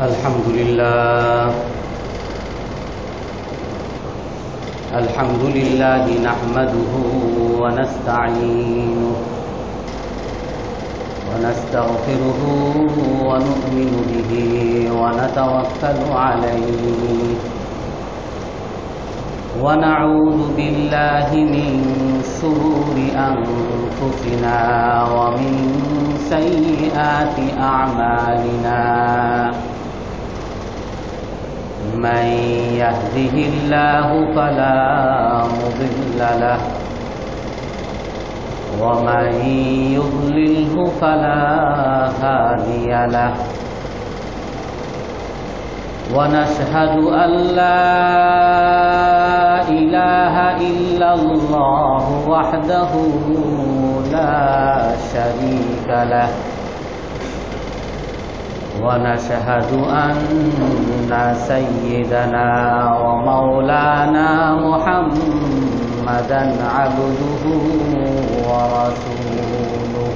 الحمد لله نحمده ونستعينه ونستغفره ونؤمن به ونتوكل عليه ونعوذ بالله من شرور أنفسنا ومن سيئات أعمالنا من يهده الله فلا مضل له ومن يضلله فلا هادي له ونشهد أن لا إله إلا الله وحده لا شريك له ونشهد أن سيدنا ومولانا محمدا عبده ورسوله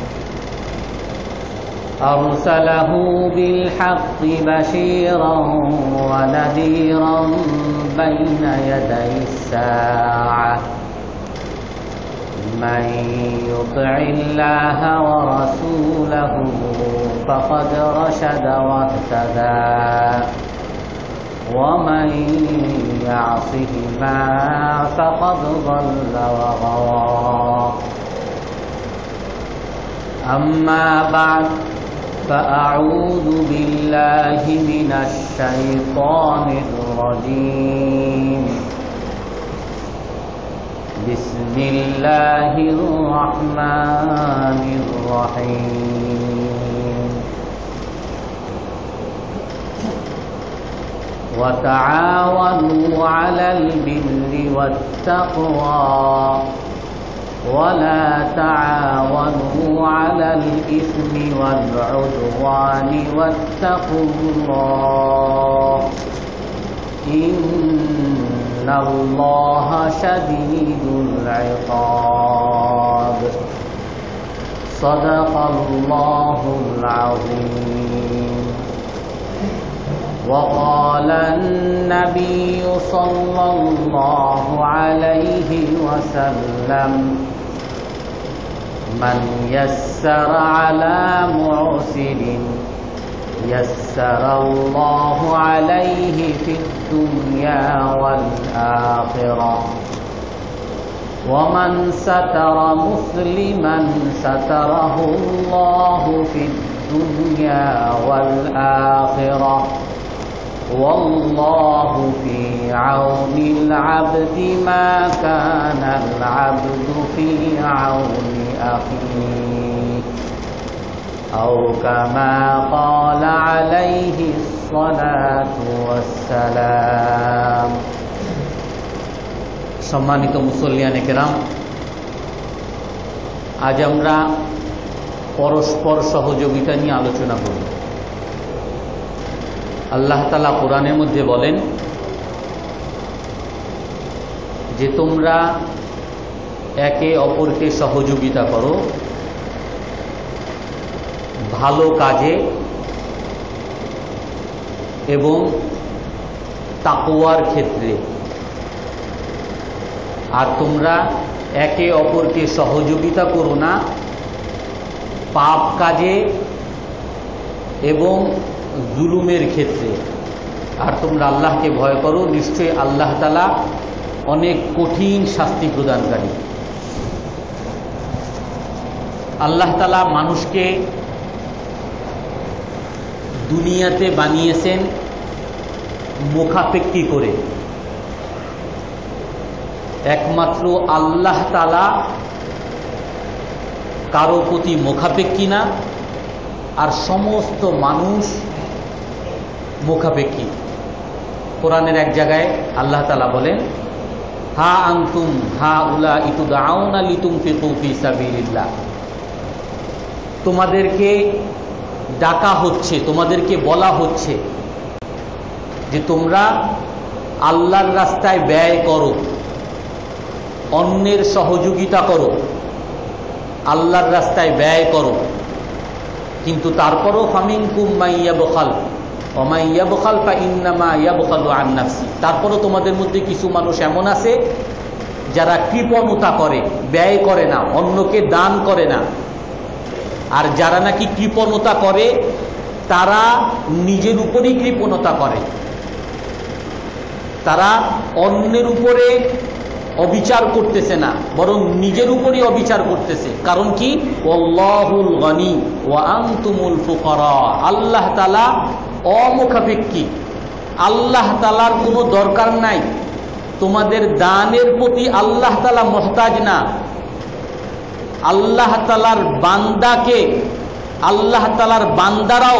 أرسله بالحق بشيرا ونذيرا بين يدي الساعة من يطع الله ورسوله فقد رشد واهتدى ومن يعصهما فقد ضل وغوى أما بعد فأعوذ بالله من الشيطان الرجيم بسم الله الرحمن الرحيم وتعاونوا على البر والتقوى ولا تعاونوا على الإثم والعدوان واتقوا الله إن الله شديد العقاب صدق الله العظيم وقال النبي صلى الله عليه وسلم من يسر على معسر يسر الله عليه في الدنيا والآخرة ومن ستر مسلما ستره الله في الدنيا والآخرة والله في عون العبد ما كان العبد في عون أخيه أو كما قال عليه الصلاة والسلام সম্মানিত মুসল্লিয়ানে কেরাম, আজ আমরা পরস্পর সহযোগিতা নিয়ে আলোচনা করব। আল্লাহ তাআলা কোরআনের মধ্যে বলেন যে তোমরা একে অপরকে সহযোগিতা করো ভালো কাজে এবং তাকওয়ার ক্ষেত্রে, আর তোমরা একে অপরকে সহযোগিতা করো না পাপ কাজে এবং জুলুমের ক্ষেত্রে, আর তোমরা আল্লাহকে ভয় করো, নিশ্চয়ই আল্লাহ তাআলা অনেক কঠিন শাস্তি প্রদানকারী। আল্লাহ তাআলা মানুষকে দুনিয়াতে বানিয়েছেন মুখাপেক্ষী করে। একমাত্র আল্লাহ তাআলা কারো প্রতি মুখাপেক্ষী না, আর সমস্ত মানুষ মুখাপেক্ষী। কোরআনের এক জায়গায় আল্লাহ তাআলা বলেন, হা আনতুম হাউলাঈ তুদআউনা লিতুনফিকু ফী সাবিলিল্লাহ, তোমাদেরকে ডাকা হচ্ছে, তোমাদেরকে বলা হচ্ছে যে তোমরা আল্লাহর রাস্তায় ব্যয় করো, অন্যের সহযোগিতা করো, আল্লাহর রাস্তায় ব্যয় করো, কিন্তু তারপরও ফামিনকুম মাইয়াবখাল, ওয়া ইয়াবখাল ফাইন্নামা ইয়াবখালু আন নাফসি। তারপরও তোমাদের মধ্যে কিছু মানুষ এমন আছে যারা কৃপণতা করে, ব্যয় করে না, অন্যকে দান করে না। আর যারা নাকি কৃপণতা করে তারা নিজের উপরেই কৃপণতা করে, তারা অন্যের উপরে অবিচার করতেছে না, বরং নিজের উপরই অবিচার করতেছে। কারণ কি? আল্লাহুল গনি ওয়া আনতুমুল ফুকারা। আল্লাহ তাআলা অমুখাপেক্ষী, আল্লাহ তাআলার কোনো দরকার নাই। তোমাদের দানের প্রতি আল্লাহ তাআলা মুহতাজ না। আল্লাহ তাআলার বান্দাকে, আল্লাহ তাআলার বান্দারাও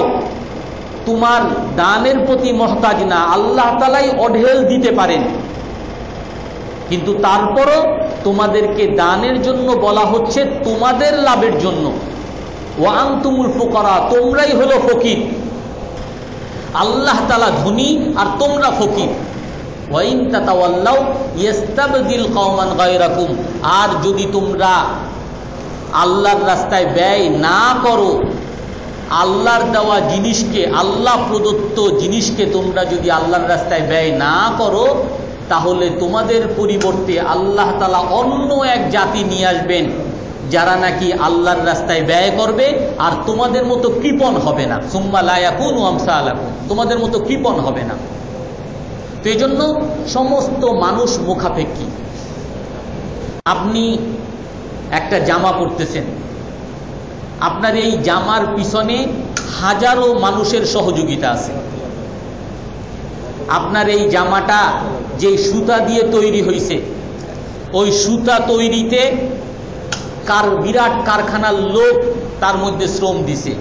তোমার দানের প্রতি মুহতাজ না। আল্লাহ তাআলাই অঢেল দিতে পারেন, কিন্তু তারপরও তোমাদেরকে দানের জন্য বলা হচ্ছে তোমাদের লাভের জন্য। ওয়া আনতুমুল ফুকারা, তোমরাই হলো ফকির। আল্লাহ তাআলা ধনী আর তোমরা ফকির। ওয়া ইন তাতাওয়াল্লাউ ইস্তাবদিল কওমান গায়রাকুম, আর যদি তোমরা আল্লাহর রাস্তায় ব্যয় না করো, আল্লাহর দেওয়া জিনিসকে, আল্লাহ প্রদত্ত জিনিসকে তোমরা যদি আল্লাহর রাস্তায় ব্যয় না করো, তাহলে তোমাদের পরিবর্তে আল্লাহ তাআলা অন্য এক জাতি নিয়ে আসবেন যারা নাকি আল্লাহর রাস্তায় ব্যয় করবে আর তোমাদের মতো কৃপণ হবে না। সুম্মা লা ইয়াকুনু আমসালাকুম, তোমাদের মতো কৃপণ হবে না। তো এই জন্য সমস্ত মানুষ মুখাপেক্ষী। আপনি একটা জামা পরতেছেন, আপনার এই জামার পিছনে হাজারো মানুষের সহযোগিতা আছে। আপনার এই জামাটা যে সুতা দিয়ে তৈরি হয়েছে, ওই সুতা তৈরিতে বিরাট কারখানার লোক তার মধ্যে শ্রম দিছে।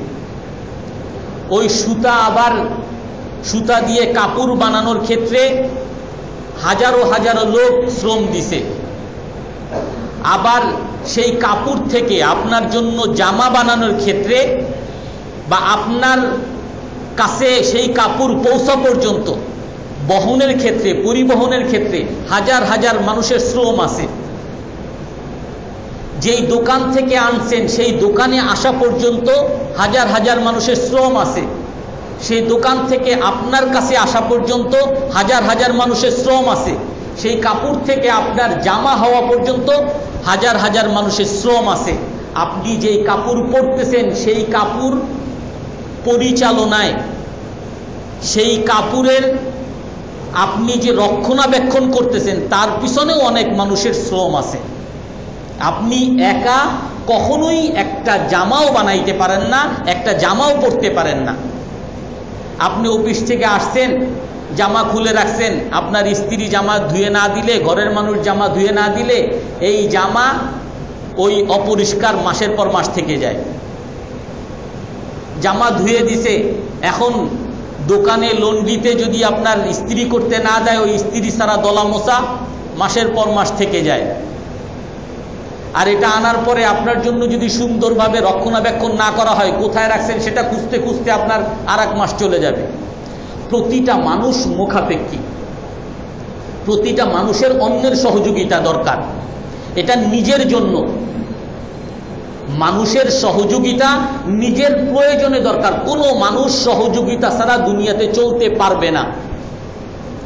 ওই সুতা আবার সুতা দিয়ে কাপড় বানানোর ক্ষেত্রে হাজারো হাজারো লোক শ্রম দিছে। আবার সেই কাপড় থেকে আপনার জন্য জামা বানানোর ক্ষেত্রে বা আপনার কাছে সেই কাপড় পৌঁছা পর্যন্ত বহনের ক্ষেত্রে, পরিবহনের ক্ষেত্রে হাজার হাজার মানুষের শ্রম আছে। যেই দোকান থেকে আনছেন সেই দোকানে আসা পর্যন্ত হাজার হাজার মানুষের শ্রম আছে। সেই দোকান থেকে আপনার কাছে আসা পর্যন্ত হাজার হাজার মানুষের শ্রম আছে। সেই কাপড় থেকে আপনার জামা হওয়া পর্যন্ত হাজার হাজার মানুষের শ্রম আছে। আপনি যেই কাপড় পরতেছেন সেই কাপড় পরিচালনায়, সেই কাপড়ের আপনি যে রক্ষণাবেক্ষণ করতেছেন তার পিছনেও অনেক মানুষের শ্রম আছে। আপনি একা কখনোই একটা জামাও বানাইতে পারেন না, একটা জামাও পরতে পারেন না। আপনি অফিস থেকে আসছেন, জামা খুলে রাখছেন, আপনার স্ত্রী জামা ধুয়ে না দিলে, ঘরের মানুষ জামা ধুয়ে না দিলে এই জামা ওই অপরিষ্কার মাসের পর মাস থেকে যায়। জামা ধুয়ে দিছে, এখন দোকানে লন্ড্রিতে যদি আপনার ইস্ত্রি করতে না দেয়, ওই ইস্ত্রি ছাড়া দলা মোছা মাসের পর মাস থেকে যায়। আর এটা আনার পরে আপনার জন্য যদি সুন্দরভাবে রক্ষণাবেক্ষণ না করা হয়, কোথায় রাখছেন সেটা খুঁজতে খুঁজতে আপনার আর এক মাস চলে যাবে। প্রতিটা মানুষ মুখাপেক্ষী, প্রতিটা মানুষের অন্যের সহযোগিতা দরকার। এটা নিজের জন্য, মানুষের সহযোগিতা নিজের প্রয়োজনে দরকার। কোনো মানুষ সহযোগিতা ছাড়া দুনিয়াতে চলতে পারবে না।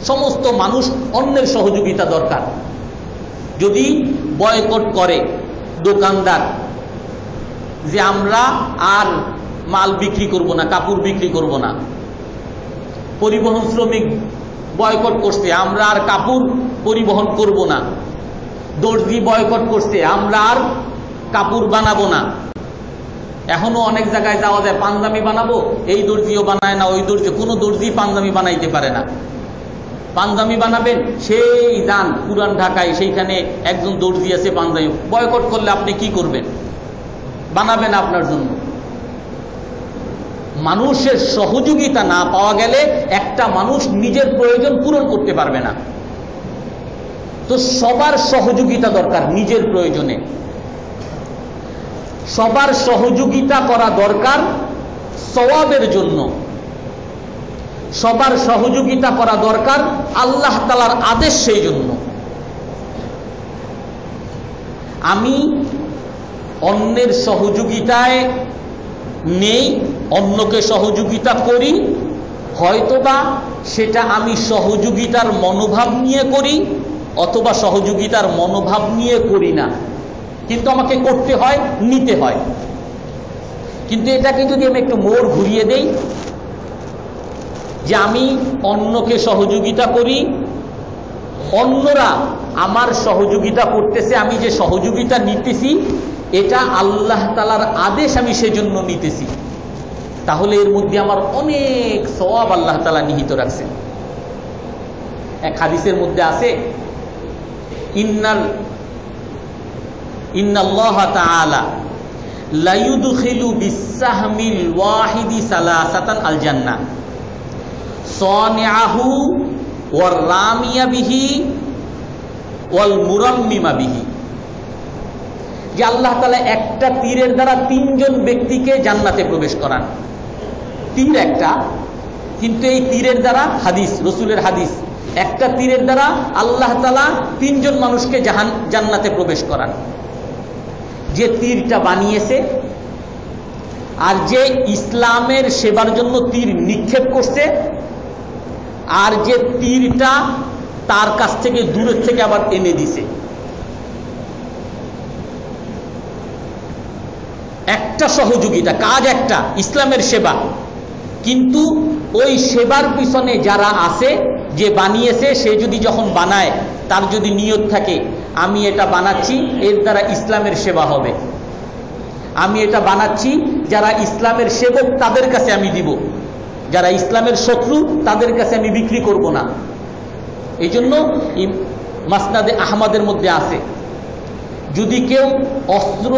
সমস্ত মানুষ অন্যের সহযোগিতা দরকার। যদি বয়কট করে দোকানদার যে আমরা আর মাল বিক্রি করব না, কাপড় বিক্রি করব না, পরিবহন শ্রমিক বয়কট করছে আমরা আর কাপড় পরিবহন করব না, দর্জি বয়কট করছে আমরা আর কাপড় বানাবো না। এখনো অনেক জায়গায় যাওয়া যায়, পাঞ্জাবি বানাবো, এই দর্জিও বানায় না, ওই দর্জি, কোনো দর্জি পাঞ্জাবি বানাইতে পারে না। পাঞ্জাবি বানাবেন, সেই যান পুরান ঢাকায়, সেইখানে একজন দর্জি আছে পাঞ্জাবি, বয়কট করলে আপনি কি করবেন? বানাবেন আপনার জন্য। মানুষের সহযোগিতা না পাওয়া গেলে একটা মানুষ নিজের প্রয়োজন পূরণ করতে পারবে না। তো সবার সহযোগিতা দরকার নিজের প্রয়োজনে, সবার সহযোগিতা করা দরকার সওয়াবের জন্য, সবার সহযোগিতা করা দরকার আল্লাহ তাআলার আদেশ সেই জন্য। আমি অন্যের সহযোগিতায় নেই, অন্যকে সহযোগিতা করি, হয়তোবা সেটা আমি সহযোগিতার মনোভাব নিয়ে করি অথবা সহযোগিতার মনোভাব নিয়ে করি না, কিন্তু আমাকে করতে হয়, নিতে হয়। কিন্তু এটাকে যদি আমি একটু মোড় ঘুরিয়ে দেই যে আমি অন্যকে সহযোগিতা করি, অন্যরা আমার সহযোগিতা করতেছে, আমি যে সহযোগিতা নিতেছি এটা আল্লাহ তাআলার আদেশ, আমি সেজন্য নিতেছি, তাহলে এর মধ্যে আমার অনেক সওয়াব আল্লাহ তাআলা নিহিত রাখছেন। এক হাদিসের মধ্যে আছে ইন্নাল্লাহ তাআলা লা ইউদখিলু বিসসাহমিল ওয়াহিদি সালাসাতান আল জান্নাহ সানিআহু ওয়ার রামিয়া বিহি ওয়াল মুরাম্মিমা বিহি। যে আল্লাহ তাআলা একটা তীরের দ্বারা 3 জন ব্যক্তিকে জান্নাতে প্রবেশ করান। তীর একটা, কিন্তু এই তীরের দ্বারা, হাদিস, রাসূলের হাদিস, একটা তীরের দ্বারা আল্লাহ তাআলা 3 জন মানুষকে জান্নাতে প্রবেশ করান। যে তীরটা বানিয়েছে আর যে ইসলামের সেবার জন্য তীর নিক্ষেপ করছে, আর যে তীরটা তার কাছ থেকে দূরের থেকে আবার এনে দিছে। একটা সহযোগিতা, কাজ একটা, ইসলামের সেবা, কিন্তু ওই সেবার পিছনে যারা আছে, যে বানিয়েছে, সে যদি যখন বানায় তার যদি নিয়ত থাকে আমি এটা বানাচ্ছি এর দ্বারা ইসলামের সেবা হবে, আমি এটা বানাচ্ছি যারা ইসলামের সেবক তাদের কাছে আমি দিব, যারা ইসলামের শত্রু তাদের কাছে আমি বিক্রি করব না। এই জন্য মাসনাদে আহমদের মধ্যে আছে, যদি কেউ অস্ত্র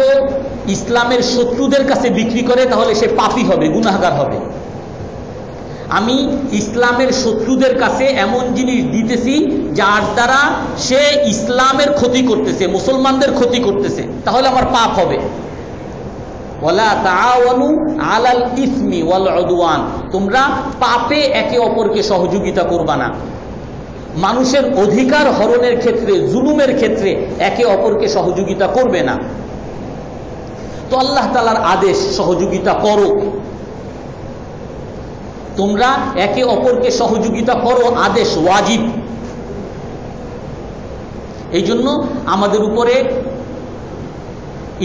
ইসলামের শত্রুদের কাছে বিক্রি করে তাহলে সে পাপী হবে, গুনাহগার হবে। আমি ইসলামের শত্রুদের কাছে এমন জিনিস দিতেছি যার দ্বারা সে ইসলামের ক্ষতি করতেছে, মুসলমানদের ক্ষতি করতেছে, তাহলে আমার পাপ হবে। ওয়ালা তাআওয়ানু আলাল ইসমি ওয়াল উদওয়ান, তোমরা পাপে একে অপরকে সহযোগিতা করবা না। মানুষের অধিকার হরণের ক্ষেত্রে, জুলুমের ক্ষেত্রে একে অপরকে সহযোগিতা করবে না। তো আল্লাহ তাআলার আদেশ সহযোগিতা করো, তোমরা একে অপরকে সহযোগিতা করো, আদেশ, ওয়াজিব। এই জন্য আমাদের উপরে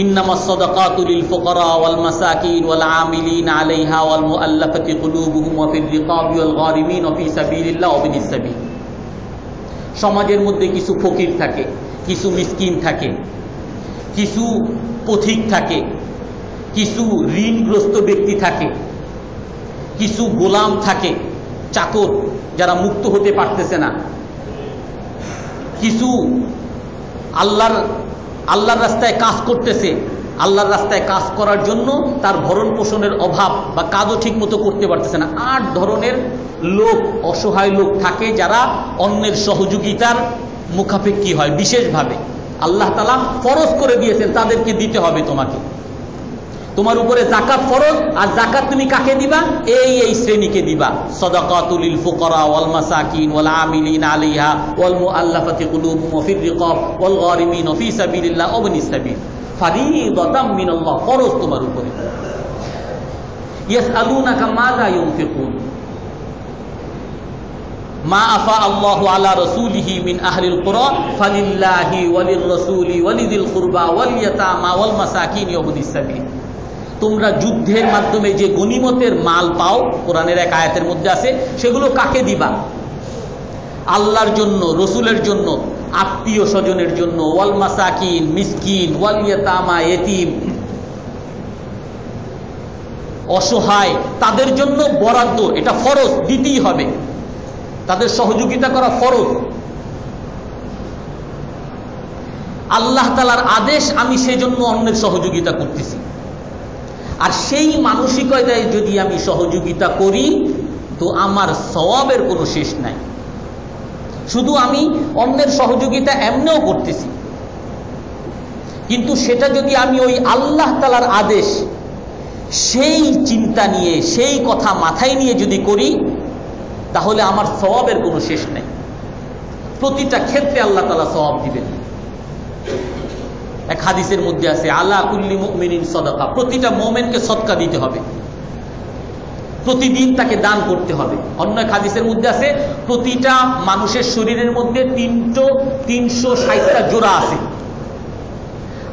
ইন্নামাস সাদাকাতু লিল ফুকারা ওয়াল মাসাকিন ওয়াল আমিলিনা আলাইহা ওয়াল মুআল্লাফাতি কুলুবুহুম ওয়া ফির রিকাবি ওয়াল গারিমিন ওয়া ফি সাবিলিল্লাহ ওয়া বিনিস সাবিল। সমাজের মধ্যে কিছু ফকির থাকে, কিছু মিসকিন থাকে, কিছু পথিক থাকে, কিছু ঋণগ্রস্ত ব্যক্তি থাকে, কিছু গোলাম থাকে, চাকর যারা মুক্ত হতে পারতেছে না, কিছু আল্লাহর রাস্তায় কাজ করতেছে, আল্লাহর রাস্তায় কাজ করার জন্য তার ভরণ পোষণের অভাব বা কাজও ঠিক মতো করতে পারতেছে না। 8 ধরনের লোক, অসহায় লোক থাকে যারা অন্যের সহযোগিতার মুখাপেক্ষী হয়। বিশেষভাবে আল্লাহ তাআলা ফরজ করে দিয়েছেন তাদেরকে দিতে হবে তোমাকে। তোমার উপরে যাকাত ফরজ, আর যাকাত তুমি কাকে দিবা? এই শ্রেণীকে দিবা। সাদাকাতুল লিল ফুকারা ওয়াল মাসাকিন ওয়াল আমিলিনা আলাইহা ওয়াল মুআল্লাফাতি কুলুবুহুম ওয়া ফির রিকাব ওয়াল গারিমিন ওয়া ফি সাবিলিল্লাহ ওয়া বিনিস সাবিল। ফারিদাতাম মিনাল্লাহ, ফরজ তোমার উপরে। ইয়াসআলুনাকা মাযা ইউনফিকুন মা আফা আল্লাহু আলা রাসূলিহি মিন আহলিল কুরা ফালিল্লাহি ওয়ালির রাসূলি ওয়ালিদিল কুরবা ওয়াল ইয়াতামা ওয়াল মাসাকিন ওয়া বিনিস সাবিল। তোমরা যুদ্ধের মাধ্যমে যে গনিমতের মাল পাও, কোরআনের এক আয়াতের মধ্যে আছে, সেগুলো কাকে দিবা? আল্লাহর জন্য, রসুলের জন্য, আত্মীয় স্বজনের জন্য, ওয়াল মাসাকিন, মিসকিন, ওয়াল ইয়াতামা, এতিম, অসহায়, তাদের জন্য বরাদ্দ, এটা ফরজ, দিতেই হবে, তাদের সহযোগিতা করা ফরজ। আল্লাহ তাআলার আদেশ, আমি সেজন্য অন্যের সহযোগিতা করতেছি। আর সেই মানসিকতায় যদি আমি সহযোগিতা করি তো আমার সওয়াবের কোনো শেষ নাই। শুধু আমি অন্যের সহযোগিতা এমনিও করতেছি, কিন্তু সেটা যদি আমি ওই আল্লাহ তাআলার আদেশ, সেই চিন্তা নিয়ে, সেই কথা মাথায় নিয়ে যদি করি, তাহলে আমার সওয়াবের কোনো শেষ নাই। প্রতিটা ক্ষেত্রে আল্লাহ তাআলা সওয়াব দিবেন। এক হাদিসের মধ্যে আছে, আলা কুল্লি মুমিনিন সাদাকা, প্রতিটা মুমিনকে সদকা দিতে হবে। প্রতিদিন তাকে দান করতে হবে। অন্য এক হাদিসের মধ্যে আছে প্রতিটা মানুষের শরীরের মধ্যে 360টা জোড়া আছে,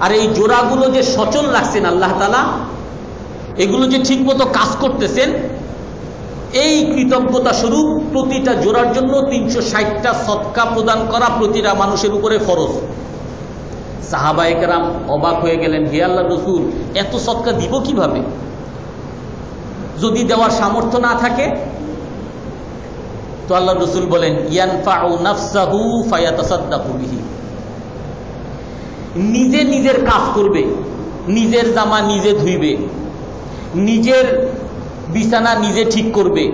আর এই জোড়াগুলো যে সচল রাখছেন আল্লাহ তাআলা, এগুলো যে ঠিকমতো কাজ করতেছেন, এই কৃতজ্ঞতা স্বরূপ প্রতিটা জোড়ার জন্য 360টা সদকা প্রদান করা প্রতিটা মানুষের উপরে ফরজ। সাহাবায়ে কেরাম অবাক হয়ে গেলেন, হে আল্লাহর রাসূল, এত সদকা দিব কিভাবে? যদি দেওয়ার সামর্থ্য না থাকে? তো আল্লাহর রাসূল বলেন, ইয়ানফাউ নাফসাহু ফায়াতাসাদ্দাকু বিহি। নিজে নিজের কাজ করবে, নিজের জামা নিজে ধুইবে, নিজের বিছানা নিজে ঠিক করবে,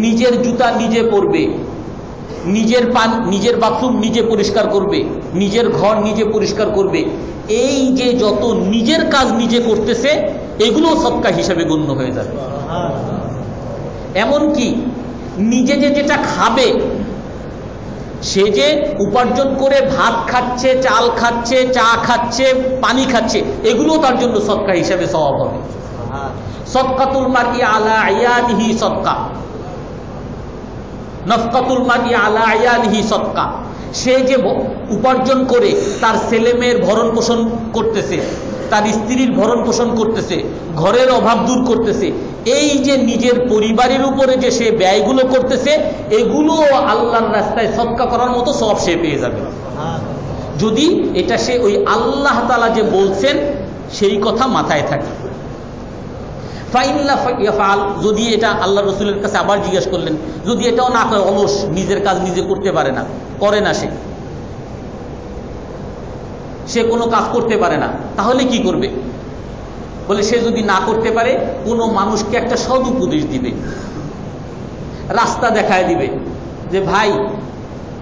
নিজের জুতা নিজে পরবে, নিজের বাথরুম নিজে পরিষ্কার করবে, নিজের ঘর নিজে পরিষ্কার করবে। এই যে যত নিজের কাজ নিজে করতেছে, এগুলো সদকা হিসেবে গণ্য হয়ে যাবে। এমনকি নিজে যেটা খাবে, সে যে উপার্জন করে ভাত খাচ্ছে, চাল খাচ্ছে, চা খাচ্ছে, পানি খাচ্ছে, এগুলো তার জন্য সদকা হিসেবে সওয়াব হবে। সদকাতুল মারই আলা আয়ালিহি সদকা, নফকাতুল মারই আলা আয়ালিহি সদকা। সে যে উপার্জন করে তার ছেলে মেয়ের ভরণ পোষণ করতেছে, তার স্ত্রীর ভরণ পোষণ করতেছে, ঘরের অভাব দূর করতেছে, এই যে নিজের পরিবারের উপরে যে সে ব্যয়গুলো করতেছে, এগুলো আল্লাহর রাস্তায় সদকা করার মতো সওয়াব সে পেয়ে যাবে, যদি এটা সে ওই আল্লাহ তাআলা যে বলছেন সেই কথা মাথায় থাকে। যদি এটা আল্লাহ রসুলের কাছে আবার জিজ্ঞেস করলেন, যদি এটাও না করে, অলস, নিজের কাজ নিজে করতে পারে না, করে না, সে কোনো কাজ করতে পারে না, তাহলে কি করবে? বলে সে যদি না করতে পারে, কোনো মানুষকে একটা সদ উপদেশ দিবে, রাস্তা দেখায় দিবে যে ভাই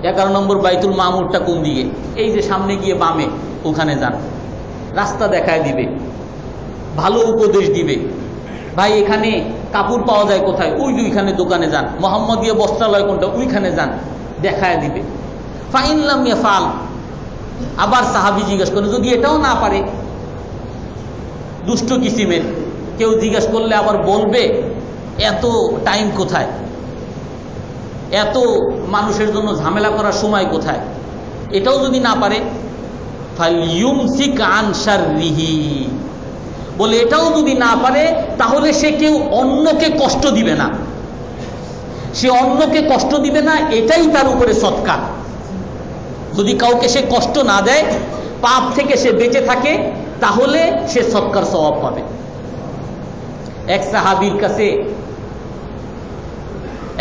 11 নম্বর বাইতুল মামুরটা কোন দিকে, এই যে সামনে গিয়ে বামে, ওখানে যান। রাস্তা দেখায় দিবে, ভালো উপদেশ দিবে। ভাই এখানে কাপড় পাওয়া যায় কোথায়, ওই ওইখানে দোকানে যান। মোহাম্মদিয়া বস্ত্রালয় কোনটা, ওইখানে যান, দেখায় দিবে। ফাইন লাম ইয়াফআল, আবার সাহাবী জিজ্ঞেস করেন, যদি এটাও না পারে, দুষ্ট কিসিমের কেউ জিজ্ঞেস করলে আবার বলবে এত টাইম কোথায়, এত মানুষের জন্য ঝামেলা করার সময় কোথায়, এটাও যদি না পারে, ফালইউমসিক আন শাররিহি, বলে এটাও যদি না পারে, তাহলে সে কেউ অন্যকে কষ্ট দিবে না, সে অন্যকে কষ্ট দিবে না, এটাই তার উপরে সদকা। যদি কাউকে সে কষ্ট না দেয়, পাপ থেকে সে বেঁচে থাকে, তাহলে সে সদকার সওয়াব পাবে। এক সাহাবীর কাছে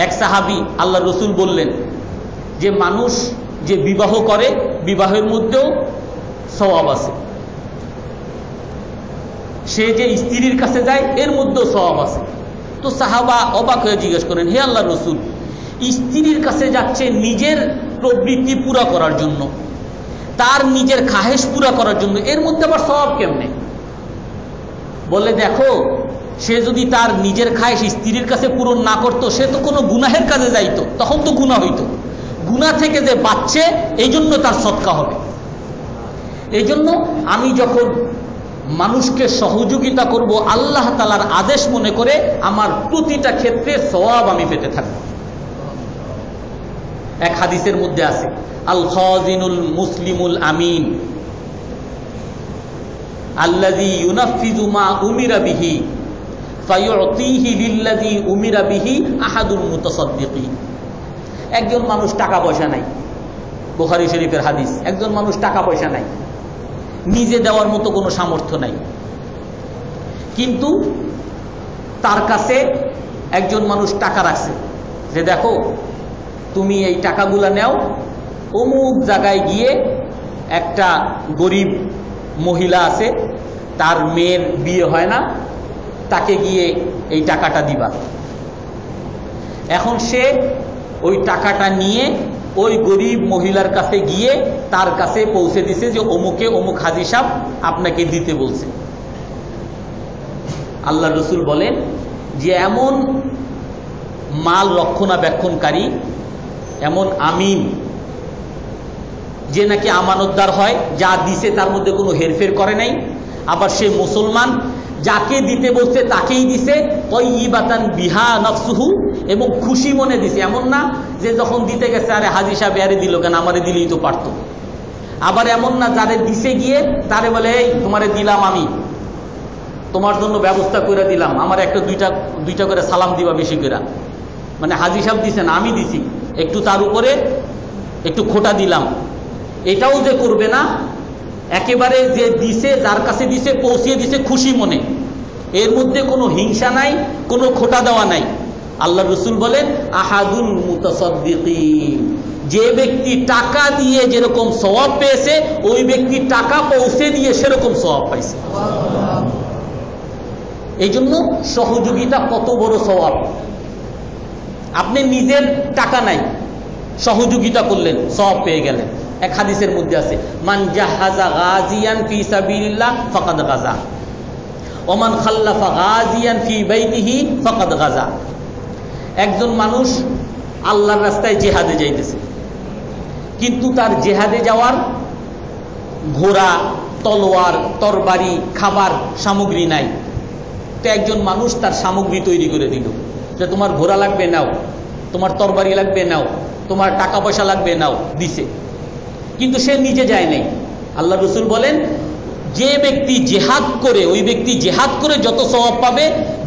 এক সাহাবী আল্লাহ রসুল বললেন যে মানুষ যে বিবাহ করে, বিবাহের মধ্যেও সওয়াব আছে, সে যে স্ত্রীর কাছে যায়, এর মধ্যেও সওয়াব আছে। তো সাহাবা অবাক হয়ে জিজ্ঞেস করেন, হে আল্লাহ রসুল, স্ত্রীর কাছে যাচ্ছে নিজের প্রবৃত্তি পুরা করার জন্য, তার নিজের খাহেশ পুরা করার জন্য, এর মধ্যে আবার সওয়াব কেমনে? বলে দেখো, সে যদি তার নিজের খাহেশ স্ত্রীর কাছে পূরণ না করতো, সে তো কোনো গুনাহের কাজে যাইতো, তখন তো গুনাহ হইতো। গুনাহ থেকে যে বাঁচছে, এই জন্য তার সদকা হবে। এই জন্য আমি যখন মানুষকে সহযোগিতা করব আল্লাহ তাআলার আদেশ মনে করে, আমার প্রতিটা ক্ষেত্রে সওয়াব আমি পেতে থাকব। এক হাদিসের মধ্যে আছে, আল খাজিনুল মুসলিমুল আমিন আল্লাযী ইউনাফিযু মা উমিরা বিহি ফায়ুতিহি লিল্লাযী উমিরা বিহি আহাদুল মুতাসাদ্দিকিন। একজন মানুষ টাকা পয়সা নাই, বুখারী শরীফের হাদিস, একজন মানুষ টাকা পয়সা নাই, নিজে দেওয়ার মতো কোনো সামর্থ্য নাই, কিন্তু তার কাছে একজন মানুষ টাকা রাখছে যে দেখো তুমি এই টাকাগুলা নেও, অমুক জায়গায় গিয়ে একটা গরিব মহিলা আছে, তার মেয়ের বিয়ে হয় না, তাকে গিয়ে এই টাকাটা দিবা। এখন সে ওই টাকাটা নিয়ে ওই গরিব মহিলার কাছে গিয়ে তার কাছে পৌঁছে দিছে যে অমুকে অমুক হাজী সাহেব আপনাকে দিতে বলছে। আল্লাহ রসুল বলেন যে এমন মাল রক্ষণাবেক্ষণকারী, এমন আমিন, যে নাকি আমানতদার হয়, যা দিছে তার মধ্যে কোনো হেরফের করে নাই, আবার সে মুসলমান, যাকে দিতে বলছে তাকেই দিছে, তয়্যিবাতান বিহা নাফসুহু, এবং খুশি মনে দিছে। এমন না যে যখন দিতে গেছে আরে হাজী সাহেব আরে দিল কেন, আমারে দিলেই তো পারত। আবার এমন না যারে দিছে গিয়ে তারে বলে এই তোমারে দিলাম, আমি তোমার জন্য ব্যবস্থা করে দিলাম, আমার একটা দুইটা করে সালাম দিবা বেশি করে। মানে হাজী সাহেব দিছেন, আমি দিছি, একটু তার উপরে একটু খোটা দিলাম, এটাও যে করবে না। একেবারে যে দিছে, যার কাছে দিছে পৌঁছিয়ে দিছে খুশি মনে, এর মধ্যে কোনো হিংসা নাই, কোনো খোটা দেওয়া নাই। আল্লাহ রসুল বলেন আহাদুল মুতাসাদ্দিকিন, যে ব্যক্তি টাকা দিয়ে যেরকম সওয়াব পেয়েছে ওই ব্যক্তি টাকা পৌঁছে দিয়ে সেরকম সওয়াব পাইছে। এই জন্য সহযোগিতা কত বড় সওয়াব। আপনি নিজের টাকা নাই, সহযোগিতা করলেন, সওয়াব পেয়ে গেলেন। এক হাদিসের মধ্যে আছে মান জাহাজা গাজিয়ান ফি সাবিলিল্লাহ ফাকাদ গাজা ওয়া মান খাল্লাফা গাজিয়ান ফি বাইতিহি ফাকাদ গাজা। একজন মানুষ আল্লাহর রাস্তায় জিহাদে যাইতেছে, কিন্তু তার জিহাদে যাওয়ার ঘোড়া, তলোয়ার, তরবারি, খাবার সামগ্রী নাই। তো একজন মানুষ তার সামগ্রী তৈরি করে দিল যে তোমার ঘোড়া লাগবে নাও, তোমার তরবারি লাগবে নাও, তোমার টাকা পয়সা লাগবে নাও, দিছে। কিন্তু সে নিজে যায় নাই। আল্লাহ রসুল বলেন যে ব্যক্তি জেহাদ করে, ওই ব্যক্তি জেহাদ করে যত সওয়াব পাবে,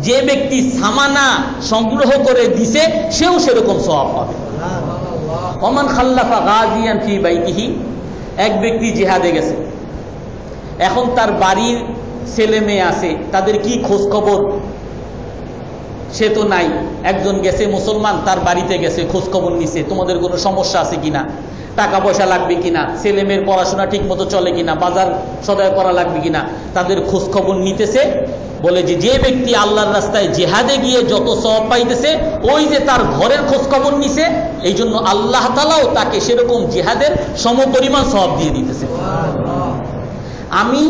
যে ব্যক্তি সামানা সংগ্রহ করে দিছে সেও সেরকম সওয়াব পাবে। ওমান খাল্লাফা গাজিয়ান ফি বাইতিহি, এক ব্যক্তি জিহাদে গেছে, এখন তার বাড়ির ছেলে মেয়ে আছে, তাদের কি খোঁজ খবর সে তো নাই। একজন গেছে মুসলমান, তার বাড়িতে গেছে, খোঁজ খবর নিছে, তোমাদের কোনো সমস্যা আছে কিনা, টাকা পয়সা লাগবে কিনা, ছেলে মেয়ের পড়াশোনা ঠিক মতো চলে কিনা, বাজার সদাই করা লাগবে কিনা, তাদের খোঁজ খবর নিতেছে। বলে যে ব্যক্তি আল্লাহর রাস্তায় জিহাদে গিয়ে যত সওয়াব পাইতেছে ওই যে তার ঘরের খোঁজ খবর নিছে, এই জন্য আল্লাহ তাআলাও তাকে সেরকম জিহাদের সমপরিমাণ সওয়াব দিয়ে দিতেছে। আমি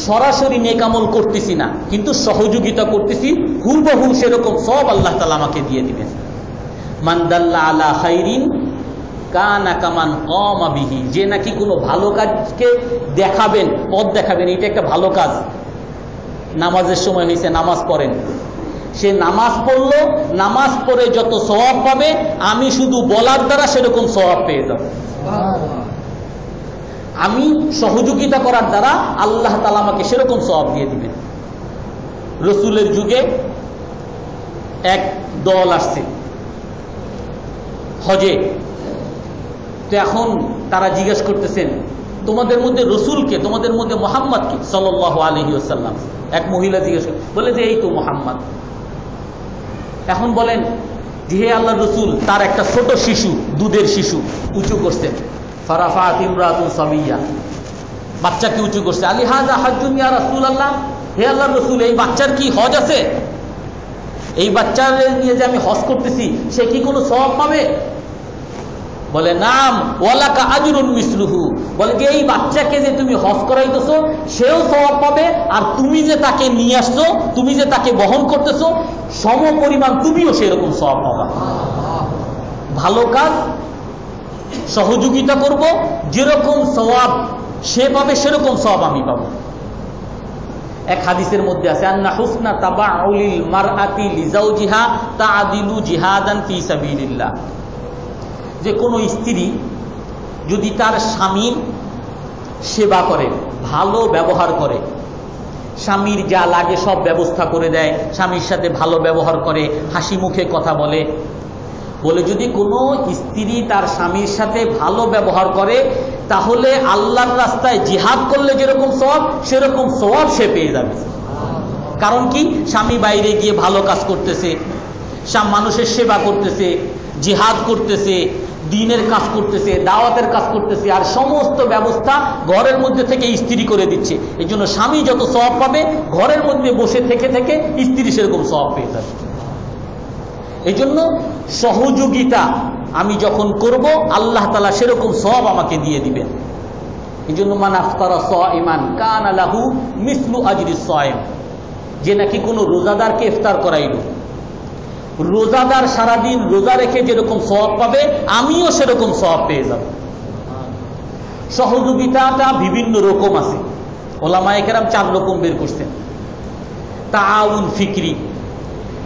সরাসরি নেক আমল করতেছি না, কিন্তু সহযোগিতা করতেছি, হুবহু সেরকম সওয়াব আল্লাহ তাআলা আমাকে দিয়ে দিবেন। মান দাল্লা আলা খাইরিন কানা কামান কামা বিহি, যে নাকি কোনো ভালো কাজকে দেখাবেন, পথ দেখাবেন, এটা একটা ভালো কাজ। নামাজের সময় হয়েছে, নামাজ পড়েন, সে নামাজ পড়লো, নামাজ পড়ে যত সওয়াব পাবে আমি শুধু বলার দ্বারা সেরকম সওয়াব পেয়ে যাব। আমি সহযোগিতা করার দ্বারা আল্লাহ তাআলা আমাকে সেরকম সওয়াব দিয়ে দিবেন। রসুলের যুগে এক দল আসছে হজে, তো এখন তারা জিজ্ঞেস করতেছেন তোমাদের মধ্যে রসুলকে, তোমাদের মধ্যে মুহাম্মদকে সাল্লাল্লাহু আলাইহি ওয়াসাল্লাম। এক মহিলা জিজ্ঞেস করে, বলে যে এই তো মুহাম্মদ। এখন বলেন যে হে আল্লাহ রসুল, তার একটা ছোট শিশু, দুধের শিশু উঁচু করছেন, ফারাফাত ইমরাতুন সাবিয়া, বাচ্চাকে উঁচু করছে, আলী হাযা হাজ্জুন ইয়া রাসূলুল্লাহ, হে আল্লাহ রসুল এই বাচ্চার কি হজ আছে? এই বাচ্চার নিয়ে যে আমি হজ করতেছি সে কি কোনো সওয়াব পাবে? বলে নাম ওয়ালাকা আজরুন মিসলুহু, বলে যে এই বাচ্চাকে যে তুমি হজ করাইতেছো সেও সওয়াব পাবে, আর তুমি যে তাকে নিয়ে আসছো, তুমি যে তাকে বহন করতেছো সম পরিমাণ তুমিও সেরকম সওয়াব পাবা। ভালো কাজ, সহযোগিতা করব, যেরকম সওয়াব সে পাবে সেরকম সওয়াব আমি পাবো। এক হাদিসের মধ্যে আছে আন্না হুসনা তাবাউলিল মারআতি লিজাওজিহা তাআদিলু জিহাদান ফি সাবিলিল্লাহ, যে কোনো স্ত্রী যদি তার স্বামীর সেবা করে, ভালো ব্যবহার করে, স্বামীর যা লাগে সব ব্যবস্থা করে দেয়, স্বামীর সাথে ভালো ব্যবহার করে, হাসি মুখে কথা বলে, বলে যদি কোনো স্ত্রী তার স্বামীর সাথে ভালো ব্যবহার করে তাহলে আল্লাহর রাস্তায় জিহাদ করলে যেরকম সওয়াব সেরকম সওয়াব সে পেয়ে যাবে। কারণ কি, স্বামী বাইরে গিয়ে ভালো কাজ করতেছে, মানুষের সেবা করতেছে, জিহাদ করতেছে, দ্বীনের কাজ করতেছে, দাওয়াতের কাজ করতেছে, আর সমস্ত ব্যবস্থা ঘরের মধ্যে থেকে স্ত্রী করে দিচ্ছে। এই জন্য স্বামী যত সওয়াব পাবে ঘরের মধ্যে বসে থেকে থেকে স্ত্রী সেরকম সওয়াব পেয়ে যাবে। এই জন্য সহযোগিতা আমি যখন করব আল্লাহ তাআলা সেরকম সওয়াব আমাকে দিয়ে দিবেন। এই জন্য মান আফতারা সাইমান কানা লাহু মিসলু আজরিস সাইম, যে নাকি কোনো রোজাদারকে ইফতার করাইল, রোজাদার সারাদিন রোজা রেখে যেরকম সওয়াব পাবে আমিও সেরকম সওয়াব পেয়ে যাব। সহযোগিতাটা বিভিন্ন রকম আছে। ওলামায়ে কেরাম 4 রকম বের করছেন। তাআউন ফিকরি,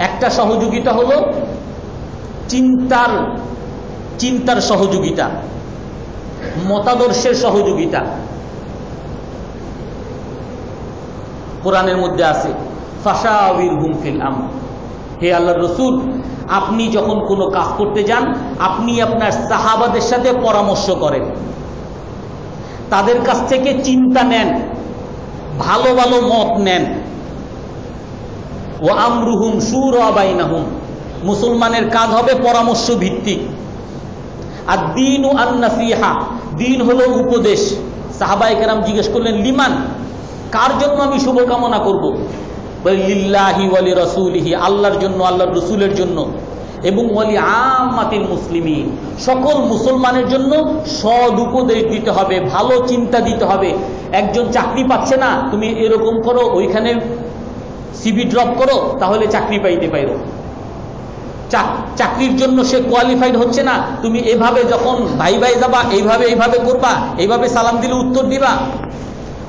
একটা সহযোগিতা হলো চিন্তার সহযোগিতা, মতাদর্শের সহযোগিতা। কোরআনের মধ্যে আছে ফাশাওয়িরহুম ফিল আমর, হে আল্লাহর রাসূল, আপনি যখন কোনো কাজ করতে যান আপনি আপনার সাহাবাদের সাথে পরামর্শ করেন, তাদের কাছ থেকে চিন্তা নেন, ভালো ভালো মত নেন। ওয়া আমরুহুম শুরা বাইনাহুম, মুসলমানের কাজ হবে পরামর্শ ভিত্তিক। আর দ্বীনু আন-নাসিহা, দ্বীন হলো উপদেশ। সাহাবায়ে কেরাম জিজ্ঞেস করলেন লিমান, কার জন্য আমি শুভকামনা করব? বলে লিল্লাহি ওয়া লিরাসূলিহি, আল্লাহর জন্য, আল্লাহর রাসূলের জন্য, এবং ওয়ালি আম্মাতিল মুসলিমিন, সকল মুসলমানের জন্য সৎ উপদেশ দিতে হবে, ভালো চিন্তা দিতে হবে। একজন চাকরি পাচ্ছে না, তুমি এরকম করো, ওইখানে সিভি ড্রপ করো, তাহলে চাকরি পাইতে পারো। চাকরির জন্য সে কোয়ালিফাইড হচ্ছে না, তুমি এভাবে যখন ভাই যাবা এইভাবে করবা, এইভাবে সালাম দিলে উত্তর দিবা।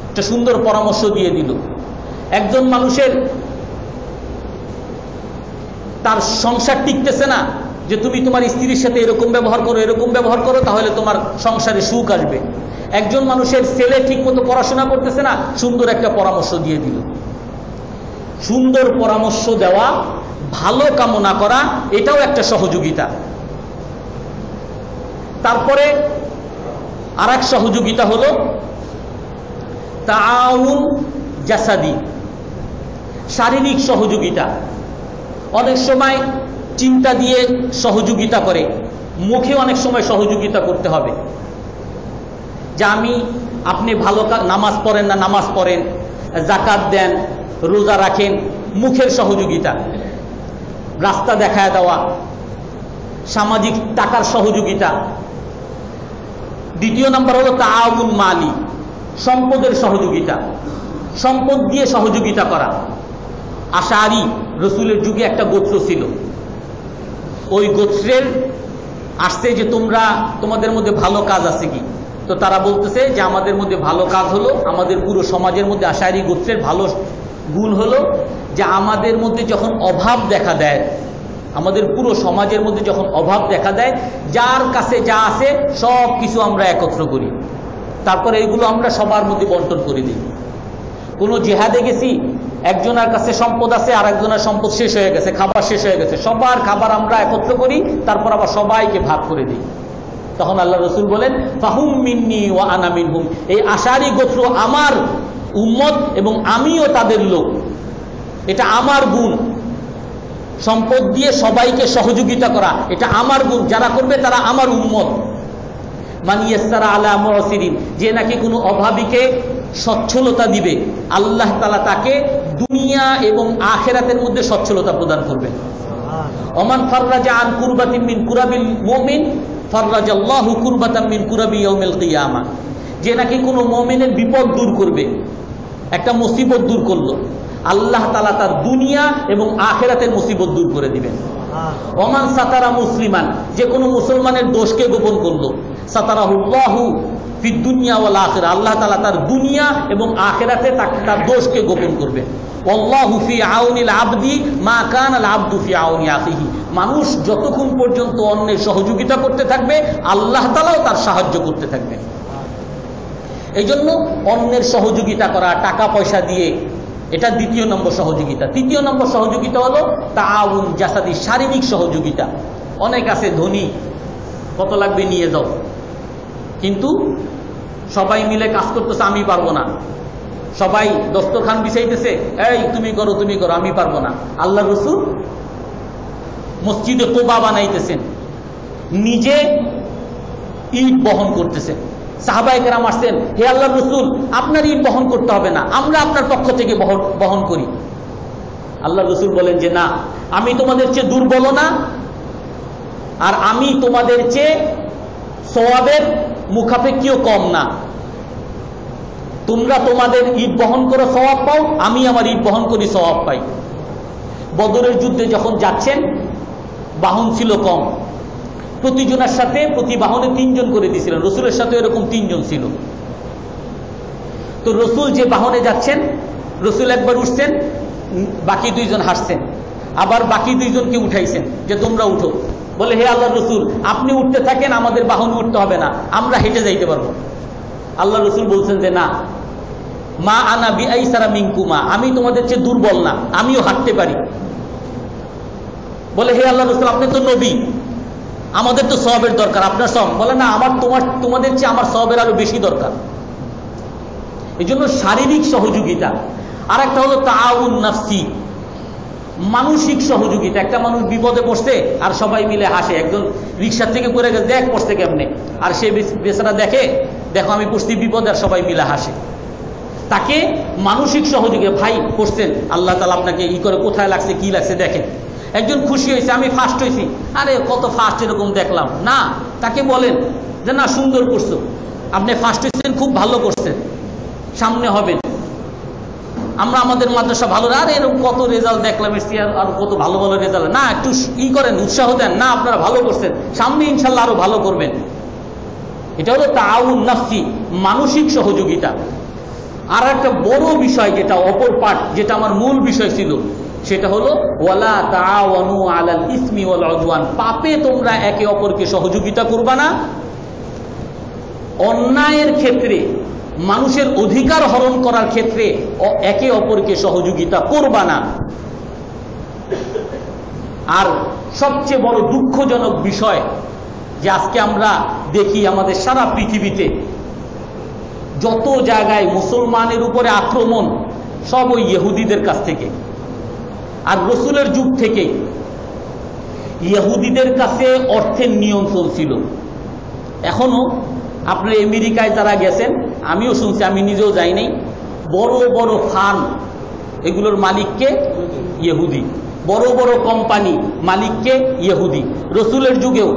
একটা সুন্দর পরামর্শ দিয়ে দিল। একজন মানুষের তার সংসার টিকতেছে না, যে তুমি তোমার স্ত্রীর সাথে এরকম ব্যবহার করো, তাহলে তোমার সংসারে সুখ আসবে। একজন মানুষের ছেলে ঠিক মতো পড়াশোনা করতেছে না, সুন্দর একটা পরামর্শ দিয়ে দিল। সুন্দর পরামর্শ দেওয়া, ভালো কামনা করা, এটাও একটা সহযোগিতা। তারপরে আরেক সহযোগিতা হলো তাআউন জাসাদি, শারীরিক সহযোগিতা। অনেক সময় চিন্তা দিয়ে সহযোগিতা করে, মুখে অনেক সময় সহযোগিতা করতে হবে। যে আপনি ভালো নামাজ পড়েন না, নামাজ পড়েন, যাকাত দেন, রোজা রাখেন, মুখের সহযোগিতা। রাস্তা দেখায় দেওয়া, সামাজিক টাকার সহযোগিতা। দ্বিতীয় নম্বর হলো তাআউন মালি, সম্পদের সহযোগিতা, সম্পদ দিয়ে সহযোগিতা করা। আশারি রসুলের যুগে একটা গোত্র ছিল, ওই গোত্রের আসছে যে তোমাদের মধ্যে ভালো কাজ আছে কি? তো তারা বলতেছে যে আমাদের মধ্যে ভালো কাজ হলো, আমাদের পুরো সমাজের মধ্যে আশারি গোত্রের ভালো গুণ হলো যে আমাদের মধ্যে যখন অভাব দেখা দেয়, আমাদের পুরো সমাজের মধ্যে যখন অভাব দেখা দেয়, যার কাছে যা আছে সব কিছু আমরা একত্র করি, তারপরে এগুলো আমরা সবার মধ্যে বন্টন করে দিই। কোনো জেহাদে গেছি, একজনের কাছে সম্পদ আছে, আর একজনের সম্পদ শেষ হয়ে গেছে, খাবার শেষ হয়ে গেছে, সবার খাবার আমরা একত্র করি, তারপর আবার সবাইকে ভাগ করে দিই। তখন আল্লাহ রসুল বলেন ফাহুম মিন্নি ওয়া আনা মিনহুম, এই আশারি গোত্র আমার উম্মত এবং আমিও তাদের লোক, এটা আমার গুণ। সম্পদ দিয়ে সবাইকে সহযোগিতা করা, এটা আমার গুণ, যারা করবে তারা আমার উম্মত। মান ইয়াসসারা আলা মুসিরিন, যে নাকি কোনো অভাবীকে সচ্ছলতা দিবে, আল্লাহ তাআলা তাকে দুনিয়া এবং আখিরাতের মধ্যে সচ্ছলতা প্রদান করবেন। ওমান ফাররাজা আন কুরবাতিন মিন কুরাবিল মুমিন ফাররাজাল্লাহু কুরবাতাম মিন কুরাবি ইয়াউমিল কিয়ামা, যে নাকি কোনো মুমিনের বিপদ দূর করবে, একটা মুসিবত দূর করলো, আল্লাহ তাআলা তার দুনিয়া এবং আখিরাতের মুসিবত দূর করে দিবেন। ওমান সাতারা মুসলিমান, যে কোনো মুসলমানের দোষকে গোপন করলো, সাতারাহুল্লাহু ফিদ দুনিয়া ওয়াল আখিরা, আল্লাহ তাআলা তার দুনিয়া এবং আখিরাতে তার দোষকে গোপন করবেন। আল্লাহু ফি আউনিল আবদি মা কানাল আবদু ফি আউনি আখিহি, মানুষ যতক্ষণ পর্যন্ত অন্যের সহযোগিতা করতে থাকবে, আল্লাহ তাআলাও তার সাহায্য করতে থাকবেন। এই জন্য অন্যের সহযোগিতা করা টাকা পয়সা দিয়ে, এটা দ্বিতীয় নম্বর সহযোগিতা। তৃতীয় নম্বর সহযোগিতা হলো তাআউন জাসাদি, শারীরিক সহযোগিতা। অনেক আছে ধনী, কত লাগবে নিয়ে যাও, কিন্তু সবাই মিলে কাজ করতেছে, আমি পারবো না। সবাই দস্তরখান বিছাইতেছে, এই তুমি করো, আমি পারবো না। আল্লাহ রাসূল মসজিদে কুবা বানাইতেছেন, নিজে ইট বহন করতেছেন। সাহাবায়ে কেরাম আসছেন, হে আল্লাহর রাসূল, আপনার ইট বহন করতে হবে না, আমরা আপনার পক্ষ থেকে বহন করি। আল্লাহর রাসূল বলেন যে না, আমি তোমাদের চেয়ে দুর্বল না, আর আমি তোমাদের চেয়ে সওয়াবের মুখাপেক্ষীও কম না। তোমরা তোমাদের ইট বহন করে সওয়াব পাও, আমি আমার ইট বহন করি সওয়াব পাই। বদরের যুদ্ধে যখন যাচ্ছেন, বাহন ছিল কম, প্রতিজনের সাথে প্রতি বাহনে 3 জন করে দিয়েছিলেন, রসুলের সাথে এরকম 3 জন ছিল। তো রসুল যে বাহনে যাচ্ছেন, রসুল একবার উঠছেন, বাকি দুইজন হাসছেন, আবার বাকি দুইজনকে উঠাইছেন যে তোমরা উঠো। বলে হে আল্লাহ রসুল, আপনি উঠতে থাকেন, আমাদের বাহনে উঠতে হবে না, আমরা হেঁটে যাইতে পারবো। আল্লাহ রসুল বলছেন যে না, মা আনা বিআইসারা মিনকুমা, আমি তোমাদের চেয়ে দুর্বল না, আমিও হাঁটতে পারি। বলে হে আল্লাহ রসুল, আপনি তো নবী, আমাদের তো সওয়াবের দরকার, আপনার সওয়াব। বলে না, তোমাদের চেয়ে আমার সওয়াবের আরো বেশি দরকার। এই জন্য শারীরিক সহযোগিতা, আর একটা হলো তাআউন নাফসি, মানসিক সহযোগিতা। একটা মানুষ বিপদে পড়ছে আর সবাই মিলে হাসে, একজন রিক্সা থেকে পড়ে গেছে, দেখ পড়ছে কেমনে, আর সে বেচারা দেখে, দেখো আমি পড়ছি বিপদে, আর সবাই মিলে হাসে। তাকে মানসিক সহযোগিতা, ভাই পড়ছেন, আল্লাহ তাআলা আপনাকে ই করে, কোথায় লাগছে কি লাগছে দেখেন। একজন খুশি হয়েছে, আমি ফার্স্ট হয়েছি, আরে কত ফার্স্ট এরকম দেখলাম না, তাকে বলেন যে না সুন্দর করছো, আপনি ফার্স্ট হয়েছেন, খুব ভালো করছেন, সামনে হবেন। আমরা আমাদের মাদ্রাসা ভালো, আর এরকম কত রেজাল্ট দেখলাম, আর কত ভালো ভালো রেজাল্ট, না একটু ই করেন, উৎসাহ দেন, না আপনারা ভালো করছেন, সামনে ইনশাল্লাহ আরো ভালো করবেন। এটা হলো তাআউন নাফসি, মানসিক সহযোগিতা। আর একটা বড় বিষয়, যেটা অপর পার্ট, যেটা আমার মূল বিষয় ছিল, সেটা হলো ওয়ালা তাআওয়ানু আলাল ইসমি ওয়াল উদওয়ান, পাপে তোমরা একে অপরকে সহযোগিতা করবা না, অন্যায়ের ক্ষেত্রে, মানুষের অধিকার হরণ করার ক্ষেত্রে একে অপরকে সহযোগিতা করবা না। আর সবচেয়ে বড় দুঃখজনক বিষয় যে আজকে আমরা দেখি আমাদের সারা পৃথিবীতে যত জায়গায় মুসলমানের উপরে আক্রমণ, সব ওই ইহুদিদের কাছ থেকে। আর রসুলের যুগ থেকে ইহুদিদের কাছে অর্থের নিয়ন্ত্রণ ছিল। এখনো আপনার আমেরিকায় যারা গেছেন, আমিও শুনছি, আমি নিজেও যাই নাই, বড় বড় ফার্ম, এগুলোর মালিককে ইহুদি, বড় বড় কোম্পানি মালিককে ইহুদি। রসুলের যুগেও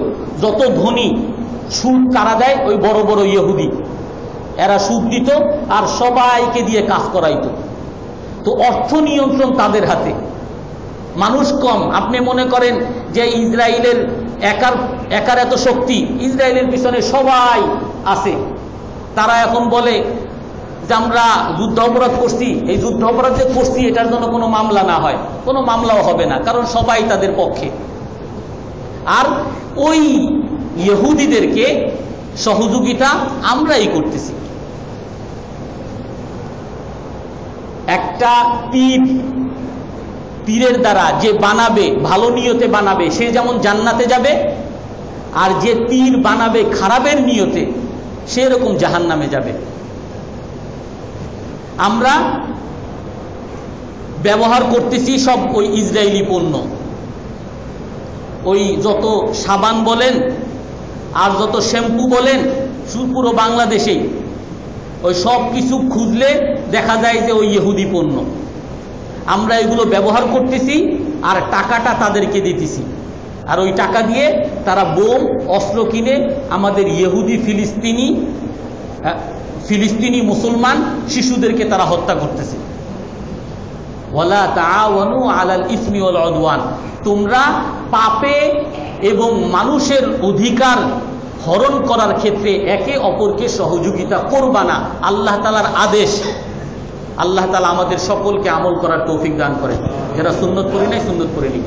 যত ধনী, সুদ কারা দেয়, ওই বড় বড় ইহুদি, এরা সুদ দিত আর সবাইকে দিয়ে কাজ করাইতো। তো অর্থ নিয়ন্ত্রণ তাদের হাতে, মানুষ কম। আপনি মনে করেন যে ইসরায়েলের একার এত শক্তি, ইসরায়েলের পিছনে সবাই আছে। তারা এখন বলে যে আমরা যুদ্ধ অপরাধ করছি, এই যুদ্ধ অপরাধ যে করছি এটার জন্য কোনো মামলা না হয়, কোনো মামলাও হবে না, কারণ সবাই তাদের পক্ষে। আর ওই ইহুদিদেরকে সহযোগিতা আমরাই করতেছি। একটা তীরের দ্বারা যে বানাবে, ভালো নিয়তে বানাবে, সে যেমন জান্নাতে যাবে, আর যে তীর বানাবে খারাপের নিয়তে, সে এরকম জাহান্নামে যাবে। আমরা ব্যবহার করতেছি সব ওই ইসরায়েলি পণ্য, ওই যত সাবান বলেন আর যত শ্যাম্পু বলেন, পুরো বাংলাদেশেই ওই সব কিছু খুঁজলে দেখা যায় যে ওই ইহুদি পণ্য। আমরা এগুলো ব্যবহার করতেছি আর টাকাটা তাদেরকে দিতেছি, আর ওই টাকা দিয়ে তারা বোম অস্ত্র কিনে আমাদের ইহুদি ফিলিস্তিনি মুসলমান শিশুদেরকে তারা হত্যা করতেছে। ওয়ালা তাআওয়ানু আলাল ইসমি ওয়াল উদওয়ান, তোমরা পাপে এবং মানুষের অধিকার হরণ করার ক্ষেত্রে একে অপরকে সহযোগিতা করবা না। আল্লাহ তাআলার আদেশ। আল্লাহ তাআলা আমাদের সকলকে আমল করার তৌফিক দান করেন। যারা সুন্নত পড়ি নাই, সুন্নত পড়ে নিই।